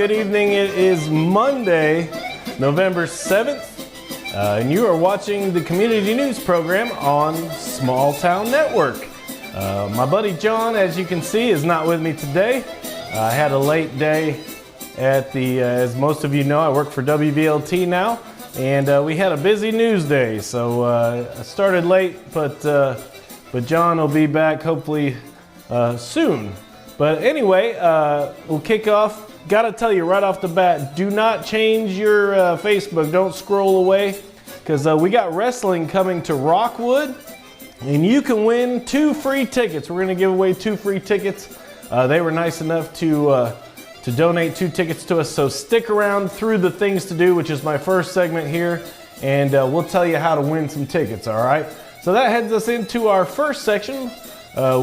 good evening. It is Monday, November 7th, and you are watching the community news program on Small Town Network. My buddy John, as you can see, is not with me today. I had a late day at as most of you know, I work for WVLT now, and we had a busy news day, so I started late, but John will be back hopefully soon. But anyway, we'll kick off. Gotta tell you right off the bat, do not change your Facebook. Don't scroll away, because we got wrestling coming to Rockwood, and you can win 2 free tickets. We're gonna give away 2 free tickets. They were nice enough to donate 2 tickets to us, so stick around through the things to do, which is my first segment here, and we'll tell you how to win some tickets, all right? So that heads us into our first section,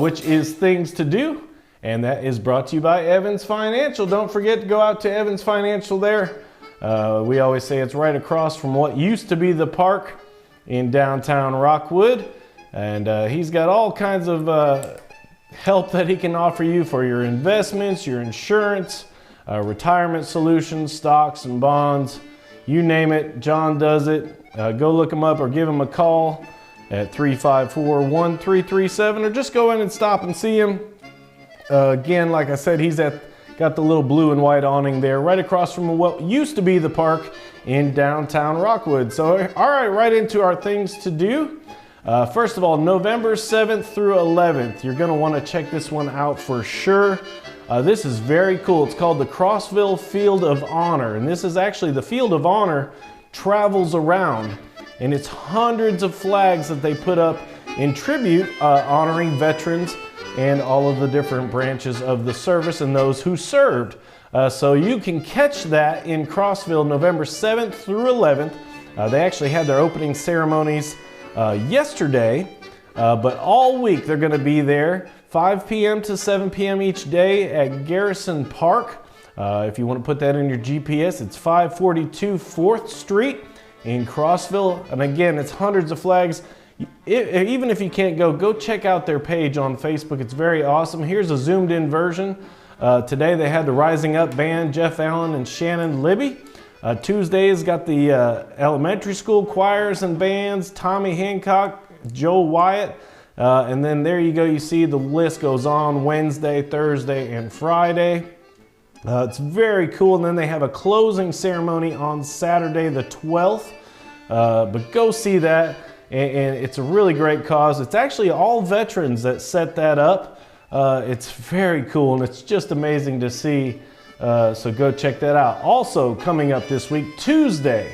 which is things to do. And that is brought to you by Evans Financial. Don't forget to go out to Evans Financial there. We always say it's right across from what used to be the park in downtown Rockwood. And he's got all kinds of help that he can offer you for your investments, your insurance, retirement solutions, stocks and bonds. You name it, John does it. Go look him up or give him a call at 354-1337, or just go in and stop and see him. Again, like I said, he's got the little blue and white awning there right across from what used to be the park in downtown Rockwood. So, all right, right into our things to do. First of all, November 7th through 11th. You're going to want to check this one out for sure. This is very cool. It's called the Crossville Field of Honor. And this is actually, the Field of Honor travels around. And it's hundreds of flags that they put up in tribute honoring veterans and all of the different branches of the service and those who served. So you can catch that in Crossville November 7th through 11th. They actually had their opening ceremonies yesterday, but all week they're going to be there 5 p.m. to 7 p.m. each day at Garrison Park. If you want to put that in your GPS, it's 542 4th Street in Crossville. And again, it's hundreds of flags. Even if you can't go check out their page on Facebook. It's very awesome. Here's a zoomed in version. Today they had the Rising Up Band, Jeff Allen and Shannon Libby. Tuesday's got the elementary school choirs and bands, Tommy Hancock, Joel Wyatt. And then there you go, you see the list goes on Wednesday, Thursday, and Friday. It's very cool. And then they have a closing ceremony on Saturday the 12th. But go see that. And it's a really great cause. It's actually all veterans that set that up. It's very cool, and it's just amazing to see. So go check that out. Also coming up this week, Tuesday,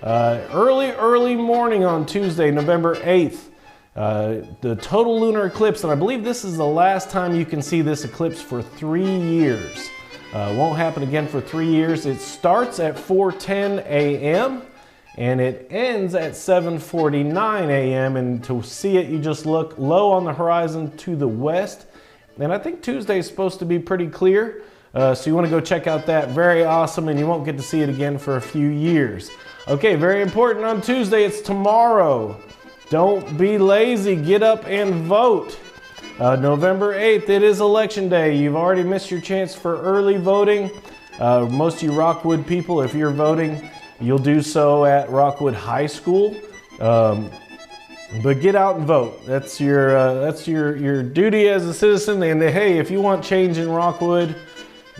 early morning on Tuesday, November 8th, the total lunar eclipse. And I believe this is the last time you can see this eclipse for 3 years. Won't happen again for 3 years. It starts at 4:10 a.m. and it ends at 7:49 a.m. And to see it, you just look low on the horizon to the west. And I think Tuesday is supposed to be pretty clear. So you want to go check out that. Very awesome, and you won't get to see it again for a few years. Okay, very important on Tuesday, it's tomorrow. Don't be lazy, get up and vote. November 8th, it is election day. You've already missed your chance for early voting. Most of you Rockwood people, if you're voting, you'll do so at Rockwood High School, but get out and vote. That's your duty as a citizen. And hey, if you want change in Rockwood,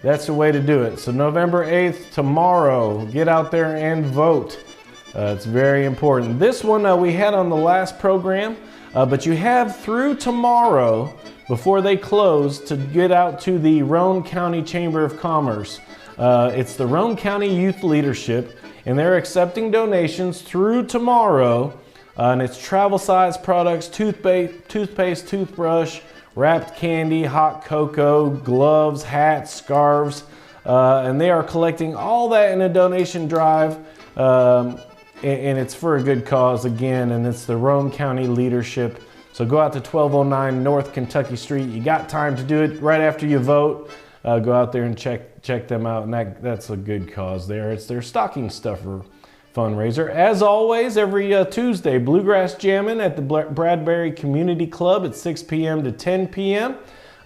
that's the way to do it. So November 8th, tomorrow, get out there and vote. It's very important. This one we had on the last program, but you have through tomorrow before they close to get out to the Roane County Chamber of Commerce. It's the Roane County Youth Leadership, and they're accepting donations through tomorrow, and it's travel size products, toothpaste, toothbrush, wrapped candy, hot cocoa, gloves, hats, scarves, and they are collecting all that in a donation drive, and it's for a good cause again, and it's the Roane County Leadership. So go out to 1209 North Kentucky Street. You got time to do it right after you vote. Go out there and check them out, and that's a good cause there. It's their stocking stuffer fundraiser. As always, every Tuesday, Bluegrass Jammin' at the Bradbury Community Club at 6 p.m. to 10 p.m.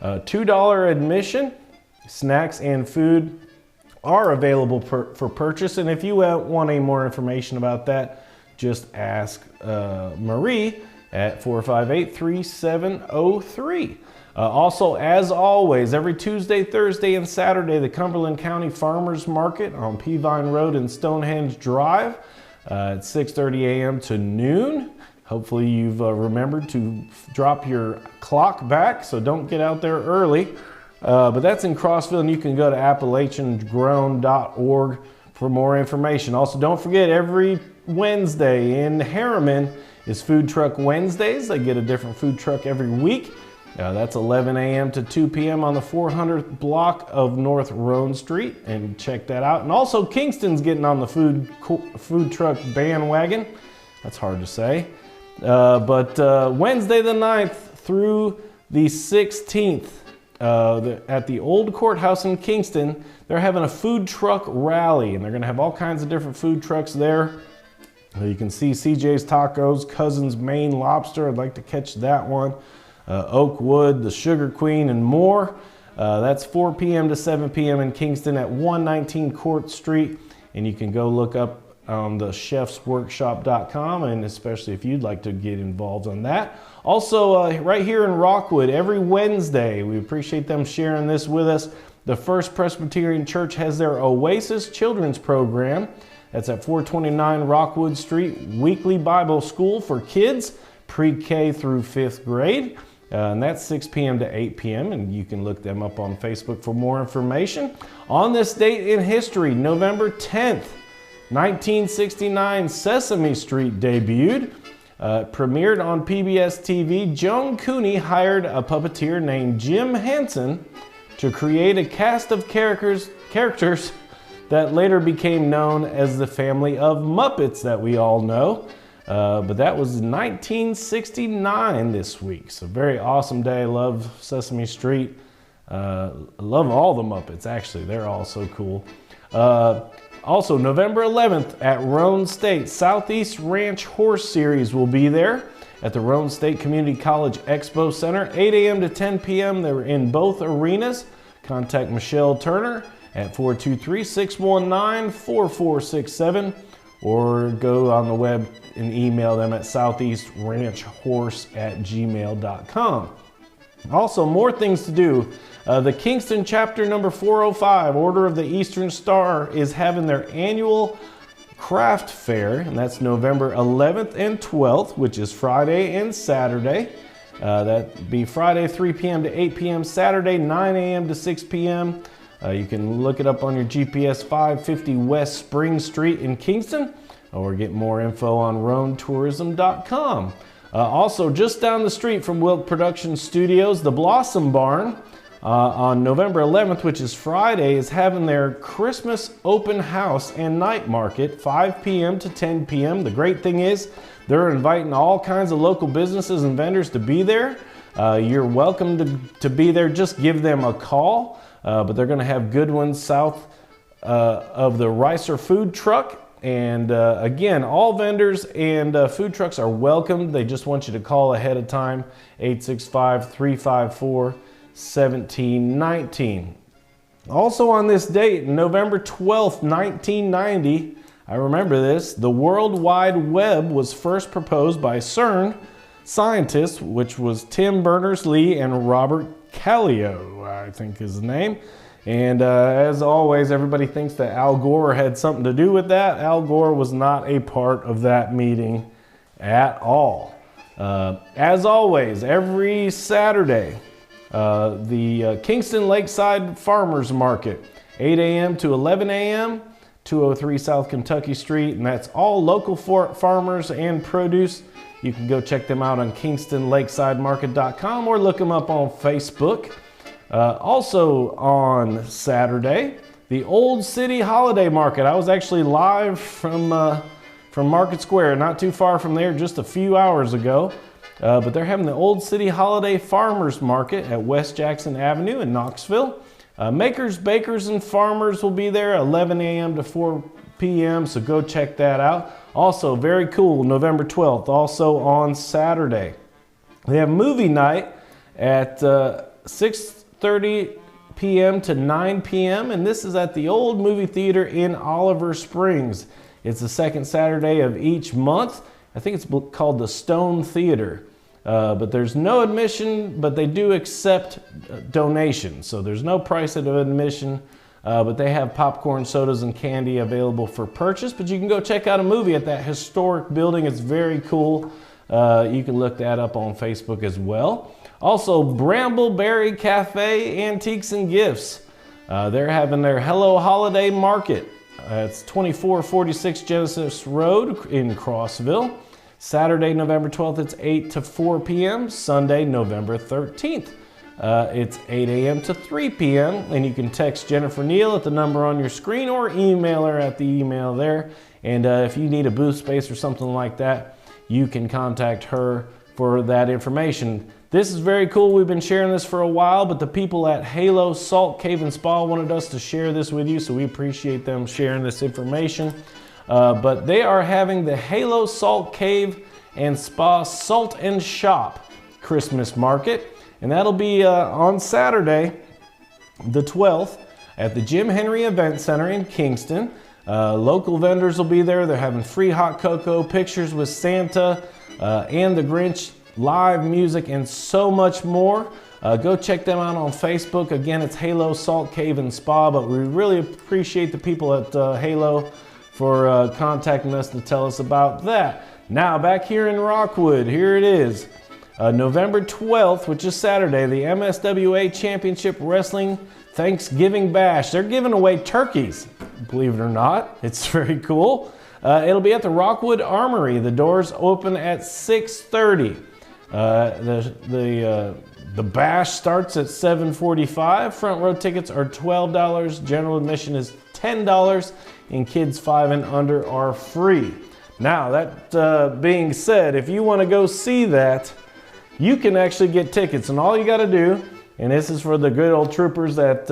$2 admission, snacks and food are available for purchase. And if you want any more information about that, just ask Marie at 458-3703. Also, as always, every Tuesday, Thursday, and Saturday, the Cumberland County Farmers Market on Peavine Road and Stonehenge Drive at 6:30 a.m. to noon. Hopefully you've remembered to drop your clock back, so don't get out there early. But that's in Crossville, and you can go to AppalachianGrown.org for more information. Also, don't forget, every Wednesday in Harriman is Food Truck Wednesdays. They get a different food truck every week. That's 11 a.m. to 2 p.m. on the 400th block of North Roan Street, and check that out. And also, Kingston's getting on the food truck bandwagon. That's hard to say. But Wednesday the 9th through the 16th at the Old Courthouse in Kingston, they're having a food truck rally, and they're going to have all kinds of different food trucks there. You can see CJ's Tacos, Cousin's Maine Lobster. I'd like to catch that one. Oakwood, the Sugar Queen, and more. That's 4 p.m. to 7 p.m. in Kingston at 119 Court Street. And you can go look up on the chefsworkshop.com, and especially if you'd like to get involved on that. Also, right here in Rockwood, every Wednesday, we appreciate them sharing this with us. The First Presbyterian Church has their Oasis Children's Program. That's at 429 Rockwood Street, weekly Bible school for kids, pre-K through 5th grade. And that's 6 p.m. to 8 p.m. And you can look them up on Facebook for more information. On this date in history, November 10th, 1969, Sesame Street debuted. Premiered on PBS TV. Joan Cooney hired a puppeteer named Jim Henson to create a cast of characters that later became known as the family of Muppets that we all know. But that was 1969 this week. So very awesome day. Love Sesame Street. Love all the Muppets, actually. They're all so cool. Also, November 11th at Roan State, Southeast Ranch Horse Series will be there at the Roan State Community College Expo Center, 8 a.m. to 10 p.m. They're in both arenas. Contact Michelle Turner at 423-619-4467, or go on the web and email them at southeastranchhorse@gmail.com. Also, more things to do. The Kingston chapter number 405, Order of the Eastern Star, is having their annual craft fair, and that's November 11th and 12th, which is Friday and Saturday. That'd be Friday 3 p.m. to 8 p.m., Saturday 9 a.m. to 6 p.m. You can look it up on your GPS, 550 West Spring Street in Kingston, or get more info on RoanTourism.com. Also, just down the street from Wilk Production Studios, the Blossom Barn, on November 11th, which is Friday, is having their Christmas open house and night market, 5 p.m. to 10 p.m. The great thing is they're inviting all kinds of local businesses and vendors to be there. You're welcome to be there. Just give them a call. But they're going to have good ones south of the Ricer Food Truck. And again, all vendors and food trucks are welcome. They just want you to call ahead of time, 865-354-1719. Also on this date, November 12th, 1990, I remember this, the World Wide Web was first proposed by CERN scientists, which was Tim Berners-Lee and Robert Callio, I think is the name. And as always, everybody thinks that Al Gore had something to do with that. Al Gore was not a part of that meeting at all. As always, every Saturday, the Kingston Lakeside Farmers Market, 8 a.m. to 11 a.m., 203 South Kentucky Street, and that's all local farmers and produce. You can go check them out on KingstonLakesideMarket.com or look them up on Facebook. Also on Saturday, the Old City Holiday Market. I was actually live from Market Square, not too far from there, just a few hours ago. But they're having the Old City Holiday Farmers Market at West Jackson Avenue in Knoxville. Makers, bakers, and farmers will be there 11 a.m. to 4 p.m., so go check that out. Also, very cool, November 12th, also on Saturday. They have movie night at 6:30 p.m. to 9 p.m. and this is at the Old Movie Theater in Oliver Springs. It's the second Saturday of each month. I think it's called the Stone Theater. But there's no admission, but they do accept donations. So there's no price of admission, but they have popcorn, sodas, and candy available for purchase. But you can go check out a movie at that historic building. It's very cool. You can look that up on Facebook as well. Also, Brambleberry Cafe Antiques and Gifts. They're having their Hello Holiday Market. It's 2446 Genesis Road in Crossville. Saturday, November 12th, it's 8 to 4 p.m. Sunday, November 13th, it's 8 a.m. to 3 p.m. And you can text Jennifer Neal at the number on your screen or email her at the email there. And if you need a booth space or something like that, you can contact her for that information. This is very cool. We've been sharing this for a while, but the people at Halo Salt Cave and Spa wanted us to share this with you, so we appreciate them sharing this information. But they are having the Halo Salt Cave and Spa Salt and Shop Christmas Market. And that'll be on Saturday, the 12th, at the Jim Henry Event Center in Kingston. Local vendors will be there. They're having free hot cocoa, pictures with Santa and the Grinch, live music, and so much more. Go check them out on Facebook. Again, it's Halo Salt Cave and Spa, but we really appreciate the people at Halo for contacting us to tell us about that. Now, back here in Rockwood, here it is. November 12th, which is Saturday, the MSWA Championship Wrestling Thanksgiving Bash. They're giving away turkeys, believe it or not. It's very cool. It'll be at the Rockwood Armory. The doors open at 6:30. The bash starts at 7:45. Front row tickets are $12. General admission is $10, and kids 5 and under are free. Now, that being said, if you want to go see that, you can actually get tickets, and all you got to do, and this is for the good old troopers that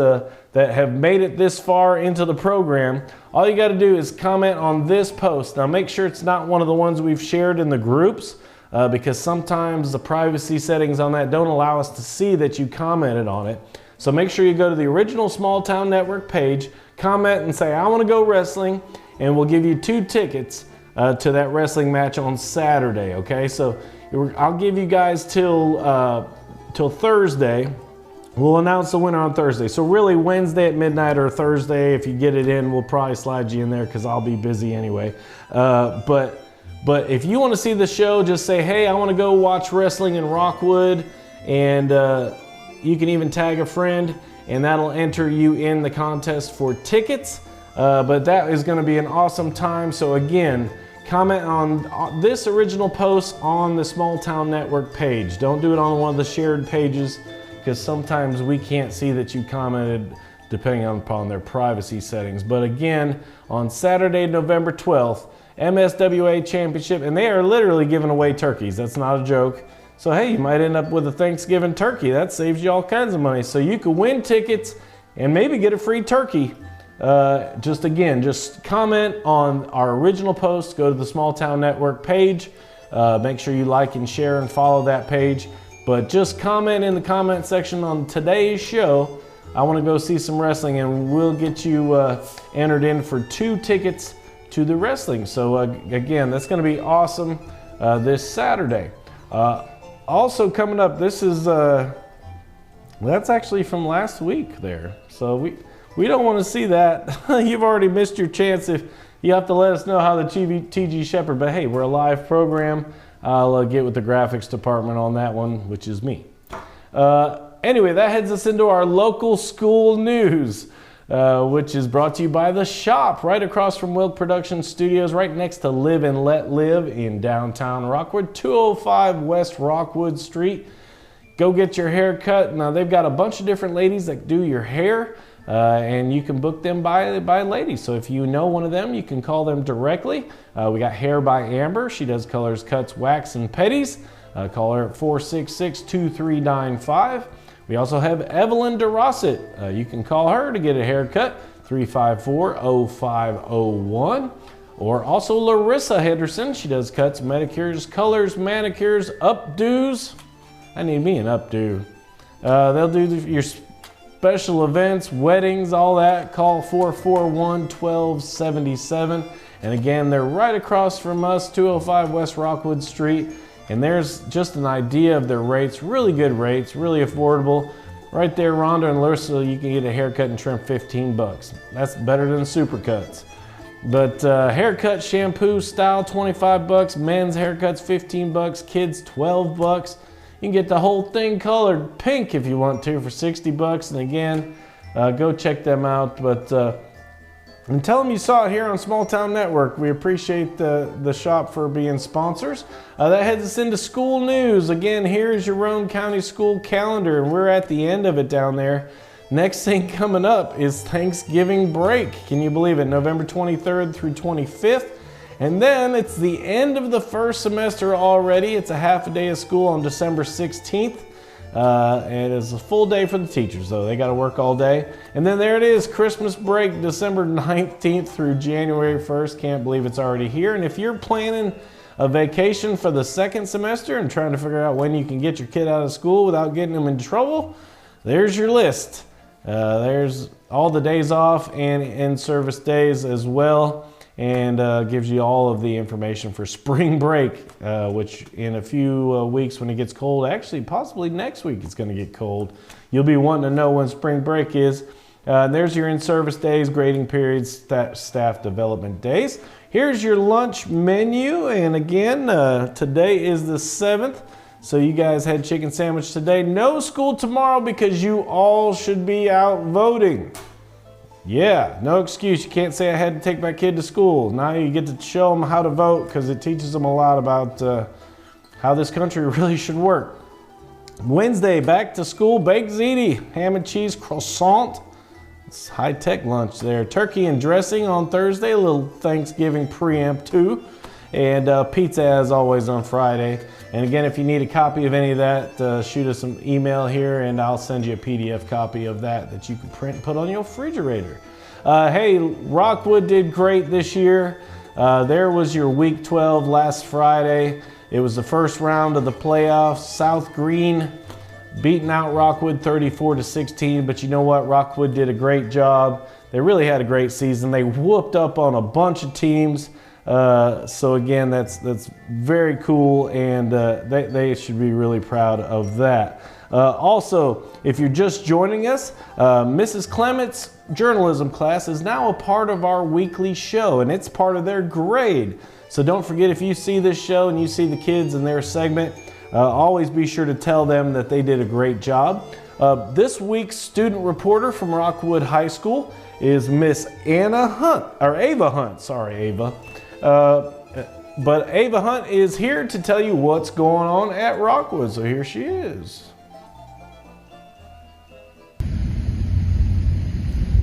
have made it this far into the program, all you got to do is comment on this post. Now, make sure it's not one of the ones we've shared in the groups, because sometimes the privacy settings on that don't allow us to see that you commented on it. So make sure you go to the original Small Town Network page, comment and say, I want to go wrestling, and we'll give you 2 tickets to that wrestling match on Saturday, okay? So I'll give you guys till Thursday. We'll announce the winner on Thursday. So really Wednesday at midnight or Thursday, if you get it in, we'll probably slide you in there because I'll be busy anyway. But if you want to see the show, just say, hey, I want to go watch wrestling in Rockwood, and you can even tag a friend, and that'll enter you in the contest for tickets. But that is going to be an awesome time. So again, comment on this original post on the Small Town Network page. Don't do it on one of the shared pages, because sometimes we can't see that you commented depending upon their privacy settings. But again, on Saturday, November 12th, MSWA Championship, and they are literally giving away turkeys. That's not a joke. So hey, you might end up with a Thanksgiving turkey. That saves you all kinds of money. So you could win tickets and maybe get a free turkey. Just comment on our original post. Go to the Small Town Network page. Make sure you like and share and follow that page. But just comment in the comment section on today's show, I want to go see some wrestling, and we'll get you entered in for 2 tickets to the wrestling. So again, that's going to be awesome this Saturday. Also coming up, this is that's actually from last week there. So we don't want to see that. You've already missed your chance. If you have to let us know how the TG Shepherd, but hey, we're a live program. I'll get with the graphics department on that one, which is me. Anyway, that heads us into our local school news, which is brought to you by The Shop, right across from Wilk Production Studios, right next to Live and Let Live in downtown Rockwood, 205 West Rockwood Street. Go get your hair cut. Now, they've got a bunch of different ladies that do your hair, and you can book them by ladies. So if you know one of them, you can call them directly. We got Hair by Amber. She does colors, cuts, wax, and petties. Call her at 466-2395. We also have Evelyn DeRosset. You can call her to get a haircut, 354-0501. Or also Larissa Henderson. She does cuts, manicures, colors, manicures, updos. I need me an updo. They'll do your special events, weddings, all that, call 441-1277. And again, they're right across from us, 205 West Rockwood Street. And there's just an idea of their rates, really good rates, really affordable. Right there, Rhonda and Larissa, you can get a haircut and trim 15 bucks. That's better than Supercuts. But haircut, shampoo, style, 25 bucks. Men's haircuts, 15 bucks. Kids, 12 bucks. You can get the whole thing colored pink if you want to for 60 bucks. And again, go check them out. But and tell them you saw it here on Small Town Network. We appreciate the shop for being sponsors. That heads us into school news. Again, here's your Roane County school calendar, and we're at the end of it down there. Next thing coming up is Thanksgiving break. Can you believe it? November 23rd through 25th. And then it's the end of the first semester already. It's a half a day of school on December 16th. And it's a full day for the teachers, though. They got to work all day. And then there it is, Christmas break, December 19th through January 1st. Can't believe it's already here. And if you're planning a vacation for the second semester and trying to figure out when you can get your kid out of school without getting them in trouble, there's your list. There's all the days off and in-service days as well. And gives you all of the information for spring break, which in a few weeks when it gets cold, actually possibly next week it's going to get cold. You'll be wanting to know when spring break is. There's your in-service days, grading periods, staff development days. Here's your lunch menu, and again, today is the 7th, so you guys had chicken sandwich today. No school tomorrow because you all should be out voting. Yeah, no excuse. You can't say I had to take my kid to school. Now you get to show them how to vote because it teaches them a lot about how this country really should work. Wednesday, back to school, baked ziti, ham and cheese croissant. It's high-tech lunch there. Turkey and dressing on Thursday, a little Thanksgiving preamp too. And pizza as always on Friday. And again, if you need a copy of any of that, shoot us an email here and I'll send you a PDF copy of that you can print and put on your refrigerator. Hey, Rockwood did great this year. There was your week 12 last Friday. It was the first round of the playoffs. South Green beating out Rockwood 34-16, but you know what? Rockwood did a great job. They really had a great season. They whooped up on a bunch of teams. So again, that's very cool, and they should be really proud of that. Also, if you're just joining us, Mrs. Clement's journalism class is now a part of our weekly show, and it's part of their grade. So don't forget, if you see this show and you see the kids in their segment, always be sure to tell them that they did a great job. This week's student reporter from Rockwood High School is Miss Ava Hunt, sorry, Ava. But Ava Hunt is here to tell you what's going on at Rockwood, so here she is.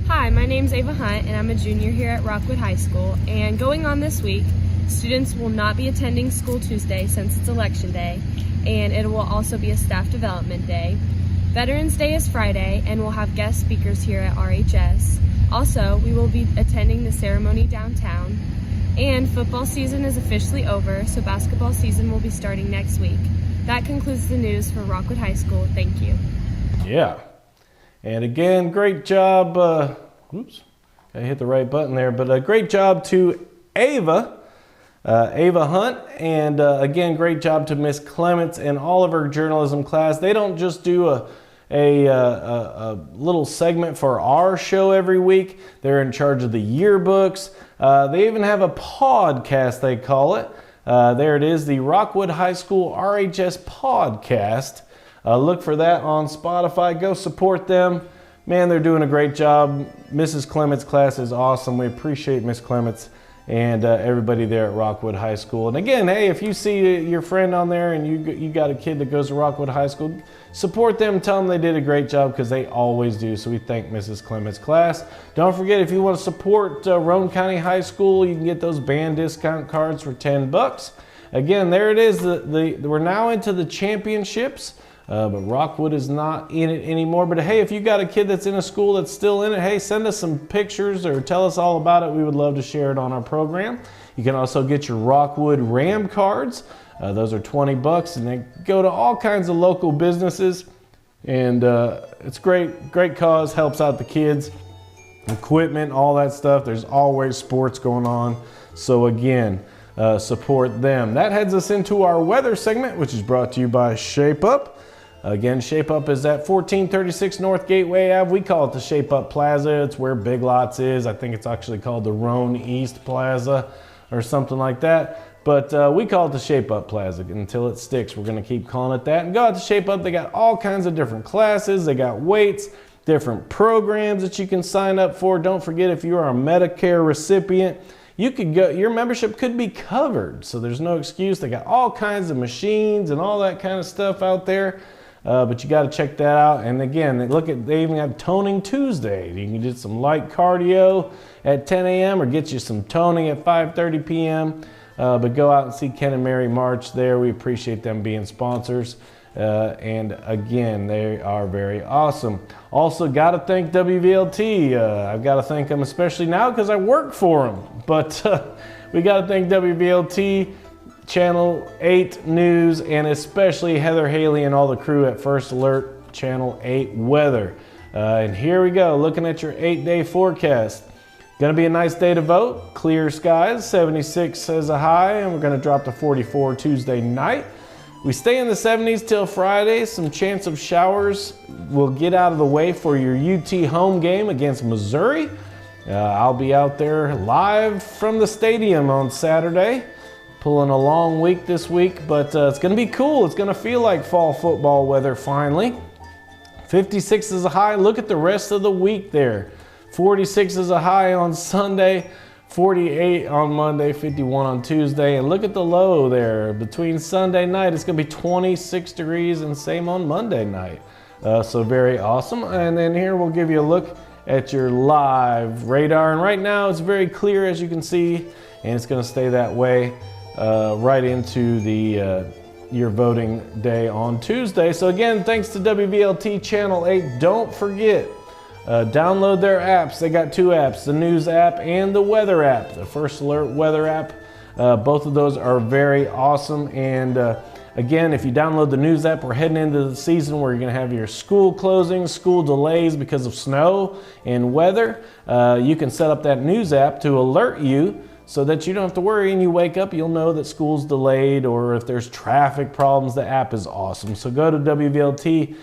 Hi, my name's Ava Hunt and I'm a junior here at Rockwood High School, and going on this week, students will not be attending school Tuesday since it's election day, and it will also be a staff development day. Veterans Day is Friday and we'll have guest speakers here at RHS. Also, we will be attending the ceremony downtown. And football season is officially over, so basketball season will be starting next week. That concludes the news for Rockwood High School. Thank you. Yeah. And again, great job. Oops, I hit the right button there. But great job to Ava Hunt. And again, great job to Miss Clements and all of her journalism class. They don't just do a little segment for our show every week. They're in charge of the yearbooks. They even have a podcast, they call it. There it is, the Rockwood High School RHS podcast. Look for that on Spotify. Go support them. Man, they're doing a great job. Mrs. Clements' class is awesome. We appreciate Miss Clements and everybody there at Rockwood High School. And again, hey, if you see your friend on there and you got a kid that goes to Rockwood High School, support them, tell them they did a great job because they always do. So we thank Mrs. Clements' class. Don't forget, if you want to support Roane County High School, you can get those band discount cards for 10 bucks. Again, there it is. We're now into the championships. But Rockwood is not in it anymore. But hey, if you got a kid that's in a school that's still in it, hey, send us some pictures or tell us all about it. We would love to share it on our program. You can also get your Rockwood Ram cards. Those are 20 bucks and they go to all kinds of local businesses. And it's great cause, helps out the kids, equipment, all that stuff. There's always sports going on. So again, support them. That heads us into our weather segment, which is brought to you by Shape Up. Again, Shape Up is at 1436 North Gateway Ave. We call it the Shape Up Plaza. It's where Big Lots is. I think it's actually called the Roan East Plaza or something like that. But we call it the Shape Up Plaza until it sticks. We're going to keep calling it that. And go out to Shape Up. They got all kinds of different classes. They got weights, different programs that you can sign up for. Don't forget, if you are a Medicare recipient, you could go, your membership could be covered. So there's no excuse. They got all kinds of machines and all that kind of stuff out there. But you got to check that out. And again, they even have Toning Tuesday. You can do some light cardio at 10 a.m. or get you some toning at 5:30 p.m. But go out and see Ken and Mary March there. We appreciate them being sponsors. And again, they are very awesome. Also, got to thank WVLT. I've got to thank them especially now because I work for them. But we got to thank WVLT, Channel 8 News, and especially Heather Haley and all the crew at First Alert Channel 8 Weather. And here we go, looking at your 8-day forecast. Going to be a nice day to vote. Clear skies, 76 as a high, and we're going to drop to 44 Tuesday night. We stay in the 70s till Friday. Some chance of showers will get out of the way for your UT home game against Missouri. I'll be out there live from the stadium on Saturday. Pulling a long week this week, but it's going to be cool. It's going to feel like fall football weather finally. 56 is a high. Look at the rest of the week there. 46 is a high on Sunday, 48 on Monday, 51 on Tuesday. And look at the low there. Between Sunday night, it's going to be 26 degrees, and same on Monday night. So very awesome. And then here we'll give you a look at your live radar. And right now it's very clear, as you can see, and it's going to stay that way right into the your voting day on Tuesday. So again, thanks to WVLT Channel 8. Don't forget, download their apps. They got two apps, the news app and the weather app, the First Alert weather app. Both of those are very awesome. And again, if you download the news app, we're heading into the season where you're going to have your school closings, school delays because of snow and weather. You can set up that news app to alert you so that you don't have to worry, and you wake up, you'll know that school's delayed, or if there's traffic problems. The app is awesome. So go to WVLT.tv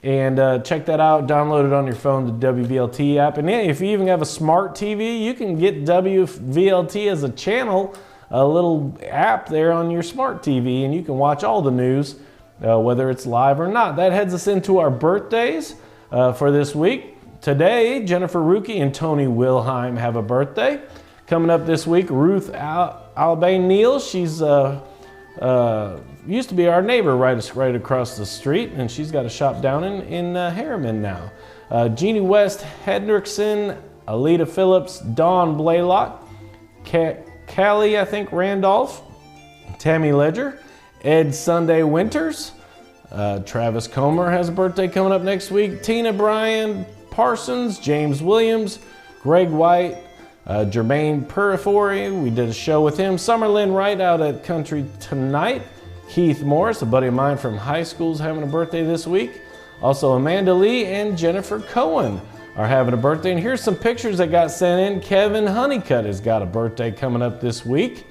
and check that out. Download it on your phone, the WVLT app. And yeah, if you even have a smart TV, you can get WVLT as a channel, a little app there on your smart TV, and you can watch all the news, whether it's live or not. That heads us into our birthdays for this week. Today, Jennifer Ruki and Tony Wilheim have a birthday. Coming up this week, Ruth Albane Neal. She's used to be our neighbor right across the street, and she's got a shop down in Harriman now. Jeannie West Hendrickson, Alita Phillips, Dawn Blaylock, Callie, I think, Randolph, Tammy Ledger, Ed Sunday Winters, Travis Comer has a birthday coming up next week, Tina Bryan Parsons, James Williams, Greg White, Jermaine Purifori, we did a show with him. Summerlin Wright out at Country Tonight. Keith Morris, a buddy of mine from high school, is having a birthday this week. Also, Amanda Lee and Jennifer Cohen are having a birthday. And here's some pictures that got sent in. Kevin Honeycutt has got a birthday coming up this week.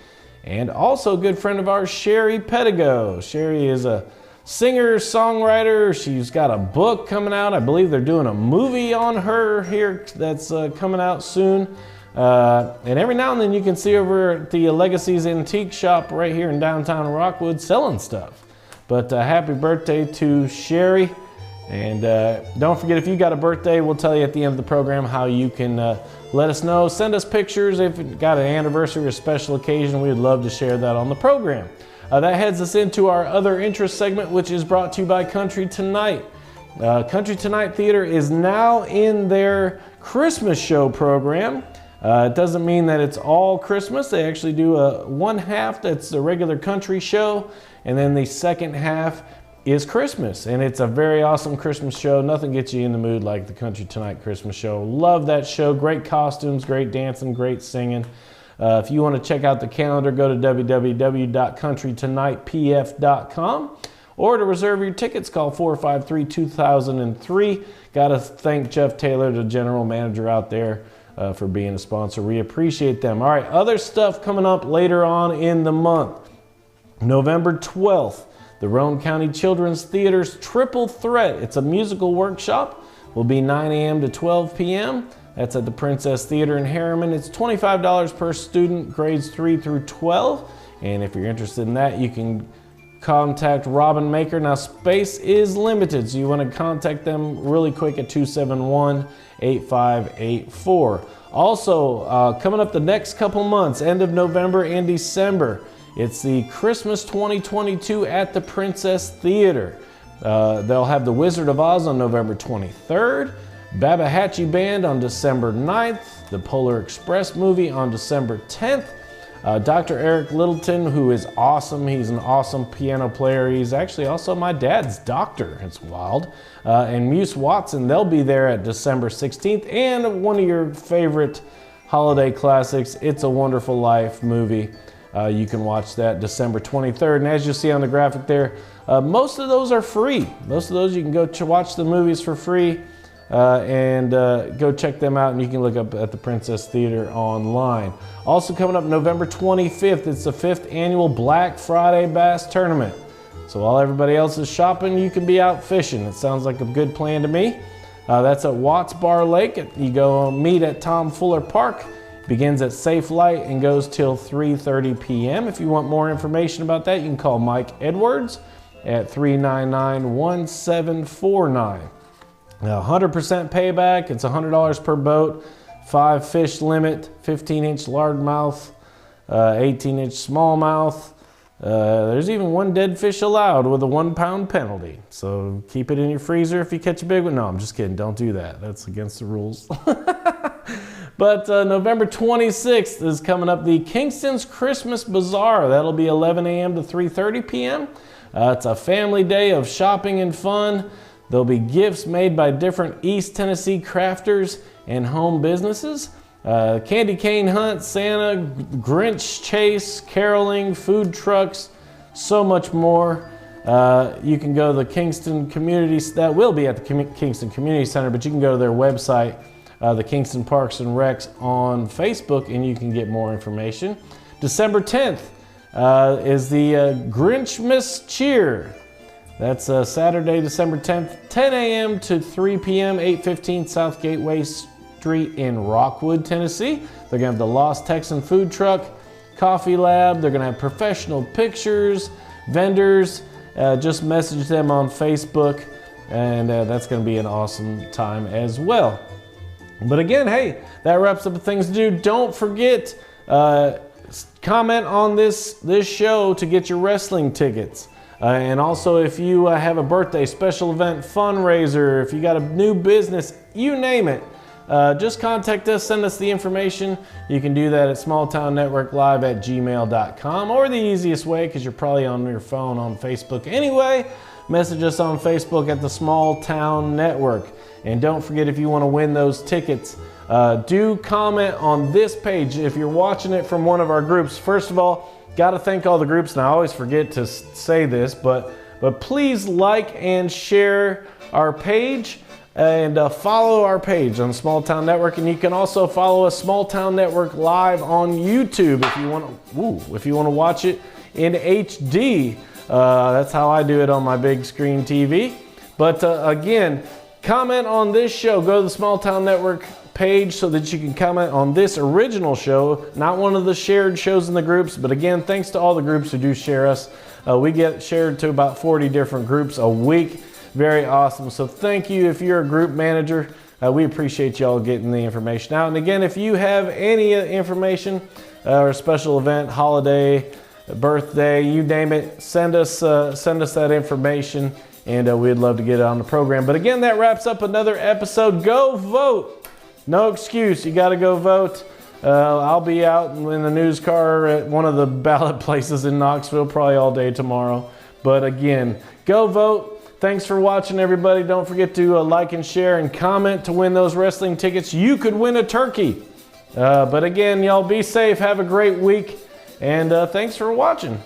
And also a good friend of ours, Sherry Pedigo. Sherry is a singer, songwriter. She's got a book coming out. I believe they're doing a movie on her here that's coming out soon. And every now and then you can see over at the Legacy's Antique Shop right here in downtown Rockwood selling stuff. But happy birthday to Sherry. And don't forget, if you got a birthday, we'll tell you at the end of the program how you can let us know. Send us pictures if you got an anniversary or special occasion. We would love to share that on the program. That heads us into our other interest segment, which is brought to you by Country Tonight. Country Tonight Theater is now in their Christmas show program. It doesn't mean that it's all Christmas. They actually do one half that's a regular country show, and then the second half is Christmas. And it's a very awesome Christmas show. Nothing gets you in the mood like the Country Tonight Christmas show. Love that show. Great costumes, great dancing, great singing. If you want to check out the calendar, go to www.countrytonightpf.com or to reserve your tickets, call 453-2003. Got to thank Jeff Taylor, the general manager out there, for being a sponsor. We appreciate them. All right, other stuff coming up later on in the month. November 12th, the Roane County Children's Theater's Triple Threat. It's a musical workshop. Will be 9 a.m. to 12 p.m. That's at the Princess Theater in Harriman. It's $25 per student, grades 3 through 12. And if you're interested in that, you can contact Robin Maker. Now, space is limited, so you want to contact them really quick at 271-8584. Also, coming up the next couple months, end of November and December, it's the Christmas 2022 at the Princess Theater. They'll have The Wizard of Oz on November 23rd, Babahatchee Band on December 9th, the Polar Express movie on December 10th, Dr. Eric Littleton, who is awesome. He's an awesome piano player. He's actually also my dad's doctor. It's wild. And Muse Watson, they'll be there at December 16th. And one of your favorite holiday classics, It's a Wonderful Life movie. You can watch that December 23rd. And as you see on the graphic there, most of those are free. Most of those you can go watch the movies for free. And go check them out, and you can look up at the Princess Theater online. Also coming up November 25th, it's the 5th annual Black Friday Bass Tournament. So while everybody else is shopping, you can be out fishing. It sounds like a good plan to me. That's at Watts Bar Lake. You go meet at Tom Fuller Park. Begins at Safe Light and goes till 3:30 p.m. If you want more information about that, you can call Mike Edwards at 399-1749. Now, 100% payback. It's $100 per boat, 5 fish limit, 15-inch largemouth, 18-inch smallmouth. There's even one dead fish allowed with a 1-pound penalty. So keep it in your freezer if you catch a big one. No, I'm just kidding. Don't do that. That's against the rules. But November 26th is coming up, the Kingston's Christmas Bazaar. That'll be 11 a.m. to 3:30 p.m. It's a family day of shopping and fun. There'll be gifts made by different East Tennessee crafters and home businesses. Candy cane hunt, Santa, Grinch chase, caroling, food trucks, so much more. You can go to the Kingston Community, that will be at the Kingston Community Center, but you can go to their website, the Kingston Parks and Recs on Facebook, and you can get more information. December 10th is the Grinchmas Cheer. That's Saturday, December 10th, 10 a.m. to 3 p.m., 815 South Gateway Street in Rockwood, Tennessee. They're going to have the Lost Texan food truck, coffee lab. They're going to have professional pictures, vendors. Just message them on Facebook, and that's going to be an awesome time as well. But again, hey, that wraps up the things to do. Don't forget, comment on this show to get your wrestling tickets. And also, if you have a birthday, special event, fundraiser, if you got a new business, you name it, just contact us, send us the information. You can do that at smalltownnetworklive@gmail.com, or the easiest way, because you're probably on your phone on Facebook anyway, message us on Facebook at the Small Town Network. And don't forget, if you want to win those tickets, do comment on this page if you're watching it from one of our groups. First of all, got to thank all the groups, and I always forget to say this, but please like and share our page, and follow our page on Small Town Network. And you can also follow us, Small Town Network Live, on YouTube if you want to watch it in HD. That's how I do it on my big screen TV. But again, comment on this show. Go to the Small Town Network page so that you can comment on this original show, not one of the shared shows in the groups. But again, thanks to all the groups who do share us. We get shared to about 40 different groups a week. Very awesome. So thank you if you're a group manager. We appreciate y'all getting the information out. And again, if you have any information or a special event, holiday, birthday, you name it, send us that information, and we'd love to get it on the program. But again, that wraps up another episode. Go vote. No excuse. You got to go vote. I'll be out in the news car at one of the ballot places in Knoxville probably all day tomorrow. But again, go vote. Thanks for watching, everybody. Don't forget to like and share and comment to win those wrestling tickets. You could win a turkey. But again, y'all be safe. Have a great week. And thanks for watching.